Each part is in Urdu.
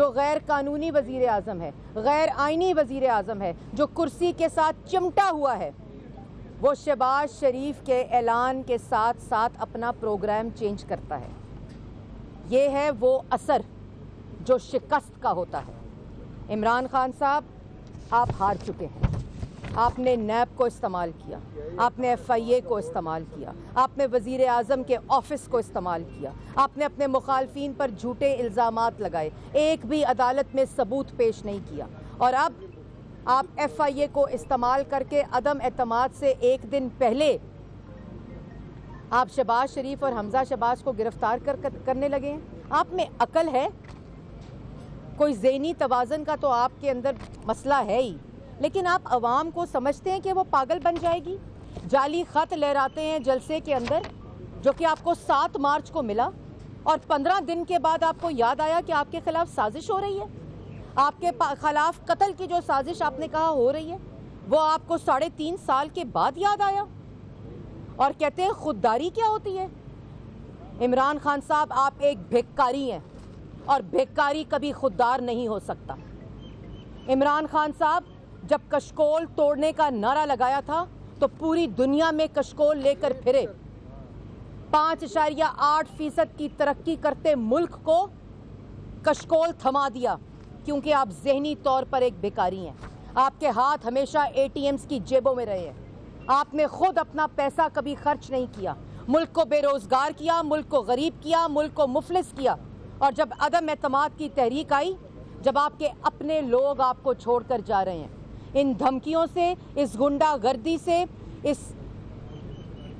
جو غیر قانونی وزیر اعظم ہے، غیر آئینی وزیر اعظم ہے، جو کرسی کے ساتھ چمٹا ہوا ہے، وہ شہباز شریف کے اعلان کے ساتھ ساتھ اپنا پروگرام چینج کرتا ہے۔ یہ ہے وہ اثر جو شکست کا ہوتا ہے۔ عمران خان صاحب، آپ ہار چکے ہیں۔ آپ نے نیب کو استعمال کیا، آپ نے ایف آئی اے کو استعمال کیا، آپ نے وزیر اعظم کے آفس کو استعمال کیا، آپ نے اپنے مخالفین پر جھوٹے الزامات لگائے، ایک بھی عدالت میں ثبوت پیش نہیں کیا، اور اب آپ ایف آئی اے کو استعمال کر کے عدم اعتماد سے ایک دن پہلے آپ شہباز شریف اور حمزہ شہباز کو گرفتار کرنے لگے ہیں۔ آپ میں عقل ہے؟ کوئی ذہنی توازن کا تو آپ کے اندر مسئلہ ہے ہی، لیکن آپ عوام کو سمجھتے ہیں کہ وہ پاگل بن جائے گی؟ جعلی خط لہراتے ہیں جلسے کے اندر، جو کہ آپ کو 7 مارچ کو ملا، اور 15 دن کے بعد آپ کو یاد آیا کہ آپ کے خلاف سازش ہو رہی ہے۔ آپ کے خلاف قتل کی جو سازش آپ نے کہا ہو رہی ہے، وہ آپ کو 3.5 سال کے بعد یاد آیا، اور کہتے ہیں خودداری کیا ہوتی ہے۔ عمران خان صاحب، آپ ایک بھیکاری ہیں، اور بھیکاری کبھی خوددار نہیں ہو سکتا۔ عمران خان صاحب، جب کشکول توڑنے کا نعرہ لگایا تھا تو پوری دنیا میں کشکول لے کر پھرے۔ 5.8% کی ترقی کرتے ملک کو کشکول تھما دیا، کیونکہ آپ ذہنی طور پر ایک بھیکاری ہیں۔ آپ کے ہاتھ ہمیشہ اے ٹی ایمز کی جیبوں میں رہے ہیں۔ آپ نے خود اپنا پیسہ کبھی خرچ نہیں کیا، ملک کو بے روزگار کیا، ملک کو غریب کیا، ملک کو مفلس کیا، اور جب عدم اعتماد کی تحریک آئی، جب آپ کے اپنے لوگ آپ کو چھوڑ کر جا رہے ہیں، ان دھمکیوں سے، اس گنڈا گردی سے، اس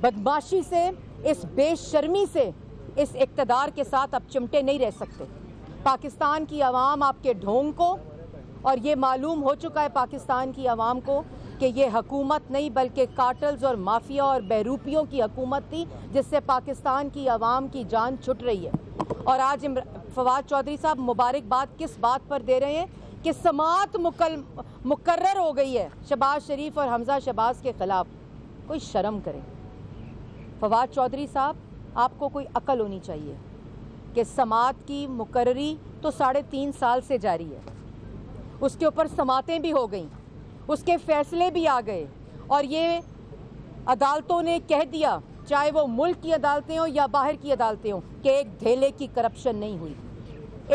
بدماشی سے، اس بے شرمی سے، اس اقتدار کے ساتھ آپ چمٹے نہیں رہ سکتے۔ پاکستان کی عوام آپ کے ڈھونگ کو، اور یہ معلوم ہو چکا ہے پاکستان کی عوام کو کہ یہ حکومت نہیں بلکہ کارٹلز اور مافیا اور بہروپیوں کی حکومت تھی، جس سے پاکستان کی عوام کی جان چھٹ رہی ہے۔ اور آج فواد چودھری صاحب مبارکباد کس بات پر دے رہے ہیں کہ سماعت مقرر ہو گئی ہے شہباز شریف اور حمزہ شہباز کے خلاف۔ کوئی شرم کرے۔ فواد چودھری صاحب، آپ کو کوئی عقل ہونی چاہیے کہ سماعت کی مقرری تو 3.5 سال سے جاری ہے، اس کے اوپر سماعتیں بھی ہو گئیں، اس کے فیصلے بھی آ گئے، اور یہ عدالتوں نے کہہ دیا، چاہے وہ ملک کی عدالتیں ہوں یا باہر کی عدالتیں ہوں، کہ ایک دھیلے کی کرپشن نہیں ہوئی،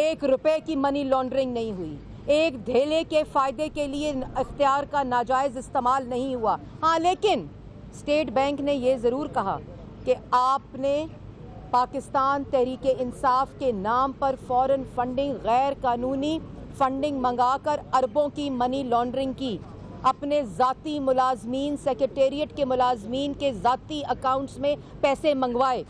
1 روپے کی منی لانڈرنگ نہیں ہوئی، ایک دھیلے کے فائدے کے لیے اختیار کا ناجائز استعمال نہیں ہوا۔ ہاں، لیکن اسٹیٹ بینک نے یہ ضرور کہا کہ آپ نے پاکستان تحریک انصاف کے نام پر فورن فنڈنگ، غیر قانونی فنڈنگ منگا کر اربوں کی منی لانڈرنگ کی، اپنے ذاتی ملازمین، سیکریٹریٹ کے ملازمین کے ذاتی اکاؤنٹس میں پیسے منگوائے۔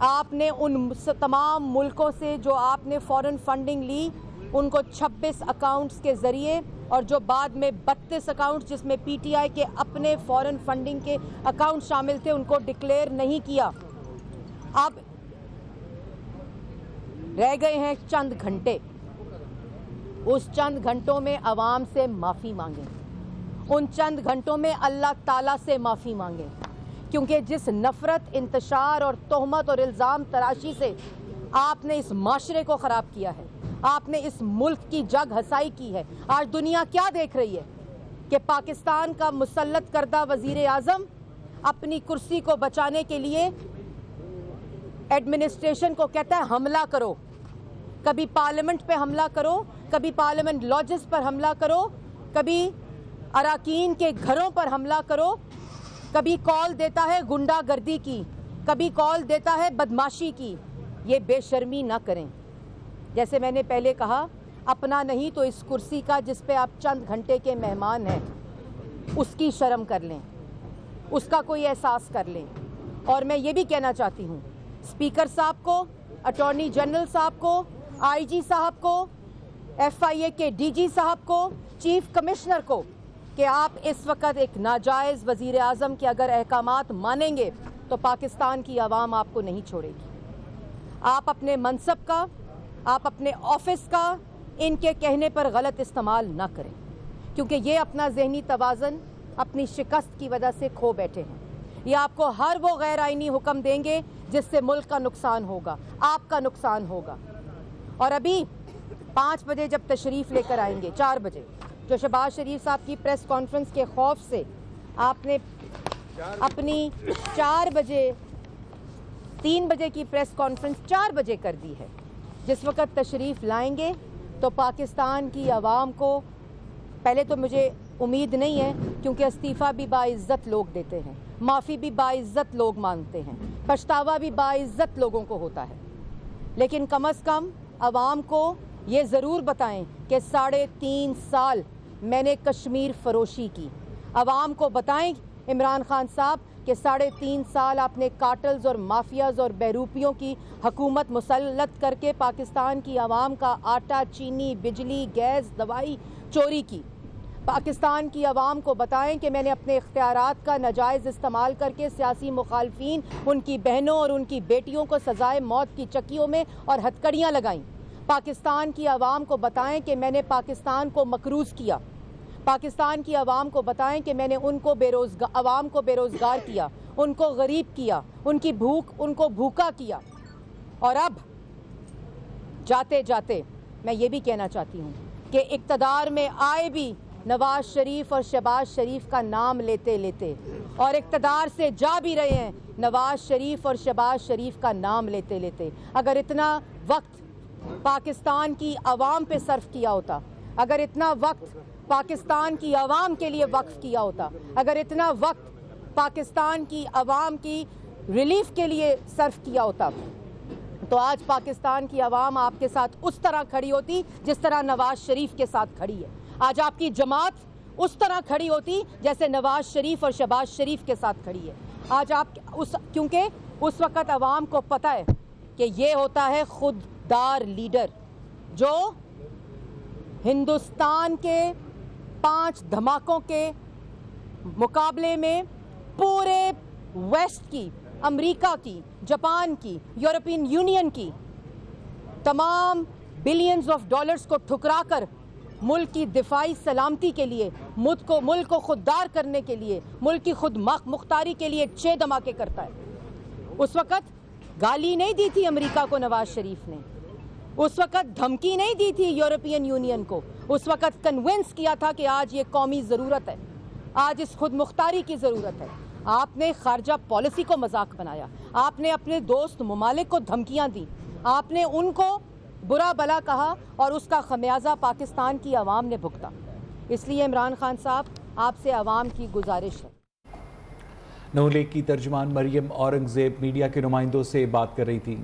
آپ نے ان تمام ملکوں سے جو آپ نے فورن فنڈنگ لی، ان کو 26 اکاؤنٹس کے ذریعے، اور جو بعد میں 32 اکاؤنٹس جس میں پی ٹی آئی کے اپنے فورن فنڈنگ کے اکاؤنٹ شامل تھے، ان کو ڈکلیئر نہیں کیا۔ اب رہ گئے ہیں چند گھنٹے، اس چند گھنٹوں میں عوام سے معافی مانگیں، ان چند گھنٹوں میں اللہ تعالیٰ سے معافی مانگیں، کیونکہ جس نفرت، انتشار اور تہمت اور الزام تراشی سے آپ نے اس معاشرے کو خراب کیا ہے، آپ نے اس ملک کی جگ ہسائی کی ہے۔ آج دنیا کیا دیکھ رہی ہے کہ پاکستان کا مسلط کردہ وزیر اعظم اپنی کرسی کو بچانے کے لیے ایڈمنسٹریشن کو کہتا ہے حملہ کرو، کبھی پارلیمنٹ پہ حملہ کرو، کبھی پارلیمنٹ لاجز پر حملہ کرو، کبھی اراکین کے گھروں پر حملہ کرو، کبھی کال دیتا ہے گنڈا گردی کی، کبھی کال دیتا ہے بدماشی کی۔ یہ بے شرمی نہ کریں۔ جیسے میں نے پہلے کہا، اپنا نہیں تو اس کرسی کا جس پہ آپ چند گھنٹے کے مہمان ہیں، اس کی شرم کر لیں، اس کا کوئی احساس کر لیں۔ اور میں یہ بھی کہنا چاہتی ہوں اسپیکر صاحب کو، اٹارنی جنرل صاحب کو، آئی جی صاحب کو، ایف آئی اے کے ڈی جی صاحب کو، چیف کمشنر کو، کہ آپ اس وقت ایک ناجائز وزیر اعظم کے اگر احکامات مانیں گے تو پاکستان کی عوام آپ کو نہیں چھوڑے گی۔ آپ اپنے منصب کا، آپ اپنے آفس کا ان کے کہنے پر غلط استعمال نہ کریں، کیونکہ یہ اپنا ذہنی توازن اپنی شکست کی وجہ سے کھو بیٹھے ہیں۔ یہ آپ کو ہر وہ غیر آئینی حکم دیں گے جس سے ملک کا نقصان ہوگا، آپ کا نقصان ہوگا۔ اور ابھی 5 بجے جب تشریف لے کر آئیں گے، 4 بجے، جو شہباز شریف صاحب کی پریس کانفرنس کے خوف سے آپ نے اپنی 4 بجے 3 بجے کی پریس کانفرنس 4 بجے کر دی ہے، جس وقت تشریف لائیں گے تو پاکستان کی عوام کو، پہلے تو مجھے امید نہیں ہے کیونکہ استعفیٰ بھی باعزت لوگ دیتے ہیں، معافی بھی باعزت لوگ مانگتے ہیں، پچھتاوا بھی باعزت لوگوں کو ہوتا ہے، لیکن کم از کم عوام کو یہ ضرور بتائیں کہ 3.5 سال میں نے کشمیر فروشی کی۔ عوام کو بتائیں عمران خان صاحب کہ 3.5 سال آپ نے کارٹلز اور مافیاز اور بہروپیوں کی حکومت مسلط کر کے پاکستان کی عوام کا آٹا، چینی، بجلی، گیس، دوائی چوری کی۔ پاکستان کی عوام کو بتائیں کہ میں نے اپنے اختیارات کا ناجائز استعمال کر کے سیاسی مخالفین، ان کی بہنوں اور ان کی بیٹیوں کو سزائے موت کی چکیوں میں اور ہتھکڑیاں لگائیں۔ پاکستان کی عوام کو بتائیں کہ میں نے پاکستان کو مقروض کیا۔ پاکستان کی عوام کو بتائیں کہ میں نے عوام کو بے روزگار کیا، ان کو غریب کیا، ان کو بھوکا کیا۔ اور اب جاتے جاتے میں یہ بھی کہنا چاہتی ہوں کہ اقتدار میں آئے بھی نواز شریف اور شہباز شریف کا نام لیتے لیتے، اور اقتدار سے جا بھی رہے ہیں نواز شریف اور شہباز شریف کا نام لیتے لیتے۔ اگر اتنا وقت پاکستان کی عوام پہ صرف کیا ہوتا، اگر اتنا وقت پاکستان کی عوام کے لیے وقف کیا ہوتا، اگر اتنا وقت پاکستان کی عوام کی ریلیف کے لیے صرف کیا ہوتا، تو آج پاکستان کی عوام آپ کے ساتھ اس طرح کھڑی ہوتی جس طرح نواز شریف کے ساتھ کھڑی ہے۔ آج آپ کی جماعت اس طرح کھڑی ہوتی جیسے نواز شریف اور شہباز شریف کے ساتھ کھڑی ہے۔ آج آپ کیونکہ اس وقت عوام کو پتہ ہے کہ یہ ہوتا ہے خوددار لیڈر جو ہندوستان کے 5 دھماکوں کے مقابلے میں پورے ویسٹ کی، امریکہ کی، جاپان کی، یورپین یونین کی تمام بلینز آف ڈالرز کو ٹھکرا کر ملک کی دفاعی سلامتی کے لیے، ملک کو خوددار کرنے کے لیے، ملک کی خود مختاری کے لیے 6 دھماکے کرتا ہے۔ اس وقت گالی نہیں دی تھی امریکہ کو نواز شریف نے، اس وقت دھمکی نہیں دی تھی یورپین یونین کو، اس وقت کنونس کیا تھا کہ آج یہ قومی ضرورت ہے، آج اس خود مختاری کی ضرورت ہے۔ آپ نے خارجہ پالیسی کو مذاق بنایا، آپ نے اپنے دوست ممالک کو دھمکیاں دی، آپ نے ان کو برا بلا کہا، اور اس کا خمیازہ پاکستان کی عوام نے بھگتا۔ اس لیے عمران خان صاحب، آپ سے عوام کی گزارش ہے۔ نون لیگ کی ترجمان مریم اورنگزیب میڈیا کے نمائندوں سے بات کر رہی تھی۔